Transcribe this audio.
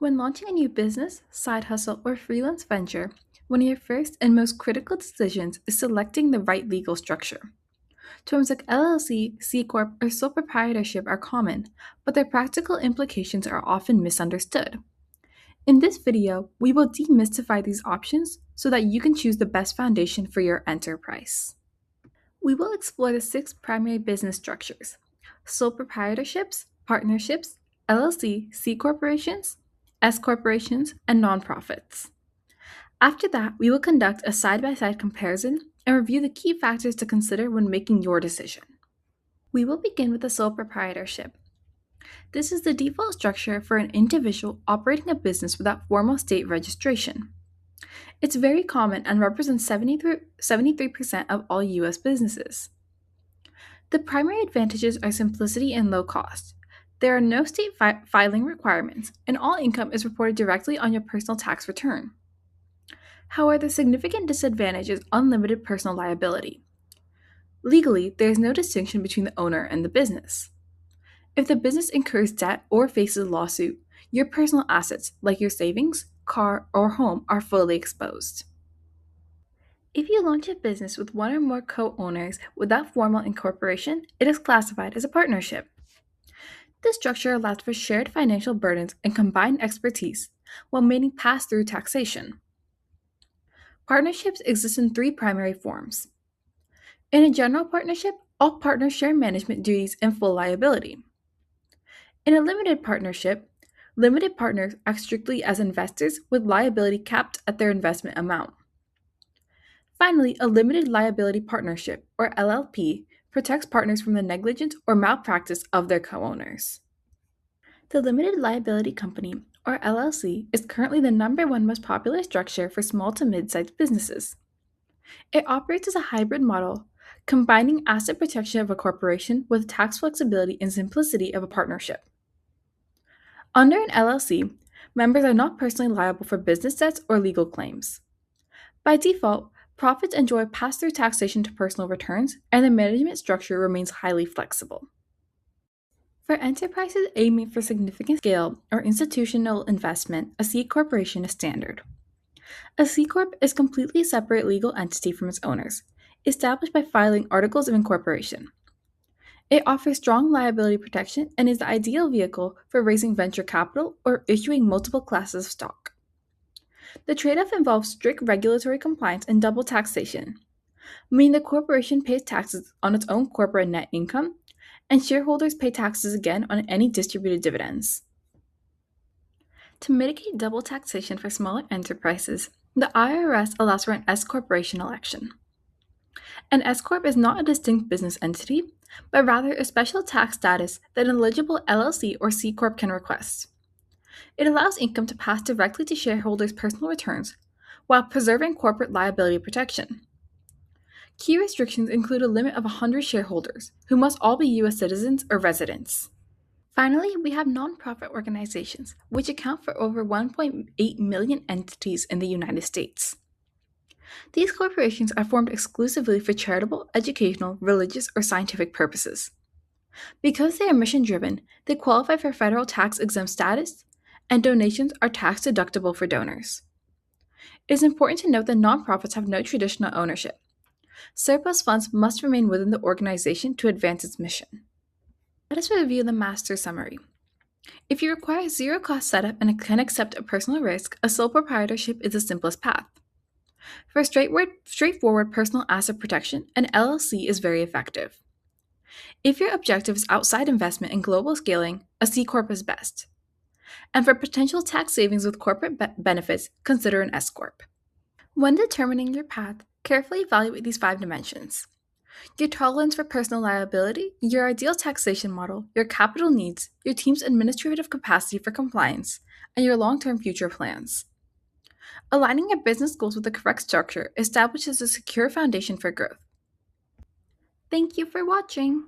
When launching a new business, side hustle, or freelance venture, one of your first and most critical decisions is selecting the right legal structure. Terms like LLC, C Corp, or sole proprietorship are common, but their practical implications are often misunderstood. In this video, we will demystify these options so that you can choose the best foundation for your enterprise. We will explore the six primary business structures: sole proprietorships, partnerships, LLC, C corporations, S corporations, and nonprofits. After that, we will conduct a side by side comparison and review the key factors to consider when making your decision. We will begin with the sole proprietorship. This is the default structure for an individual operating a business without formal state registration. It's very common and represents 73% of all US businesses. The primary advantages are simplicity and low cost. There are no state filing requirements, and all income is reported directly on your personal tax return. However, the significant disadvantage is unlimited personal liability. Legally, there is no distinction between the owner and the business. If the business incurs debt or faces a lawsuit, your personal assets, like your savings, car, or home, are fully exposed. If you launch a business with one or more co owners without formal incorporation, it is classified as a partnership. This structure allows for shared financial burdens and combined expertise while maintaining pass through taxation. Partnerships exist in three primary forms. In a general partnership, all partners share management duties and full liability. In a limited partnership, limited partners act strictly as investors with liability capped at their investment amount. Finally, a limited liability partnership, or LLP, protects partners from the negligence or malpractice of their co owners. The limited liability company, or LLC, is currently the number one most popular structure for small to mid sized businesses. It operates as a hybrid model, combining asset protection of a corporation with tax flexibility and simplicity of a partnership. Under an LLC, members are not personally liable for business debts or legal claims. By default, profits enjoy pass through taxation to personal returns, and the management structure remains highly flexible. For enterprises aiming for significant scale or institutional investment, a C corporation is standard. A C corp is a completely separate legal entity from its owners, established by filing articles of incorporation. It offers strong liability protection and is the ideal vehicle for raising venture capital or issuing multiple classes of stock. The trade off involves strict regulatory compliance and double taxation, meaning the corporation pays taxes on its own corporate net income, and shareholders pay taxes again on any distributed dividends. To mitigate double taxation for smaller enterprises, the IRS allows for an S corporation election. An S corp is not a distinct business entity, but rather a special tax status that an eligible LLC or C corp can request. It allows income to pass directly to shareholders' personal returns while preserving corporate liability protection. Key restrictions include a limit of 100 shareholders, who must all be U.S. citizens or residents. Finally, we have nonprofit organizations, which account for over 1.8 million entities in the United States. These corporations are formed exclusively for charitable, educational, religious, or scientific purposes. Because they are mission driven, they qualify for federal tax exempt status, and donations are tax deductible for donors. It is important to note that nonprofits have no traditional ownership. Surplus funds must remain within the organization to advance its mission. Let us review the master summary. If you require zero cost setup and can accept a personal risk, a sole proprietorship is the simplest path. For straightforward personal asset protection, an LLC is very effective. If your objective is outside investment and global scaling, a C Corp is best. And for potential tax savings with corporate benefits, consider an S Corp. When determining your path, carefully evaluate these 5 dimensions: your tolerance for personal liability, your ideal taxation model, your capital needs, your team's administrative capacity for compliance, and your long-term future plans. Aligning your business goals with the correct structure establishes a secure foundation for growth. Thank you for watching.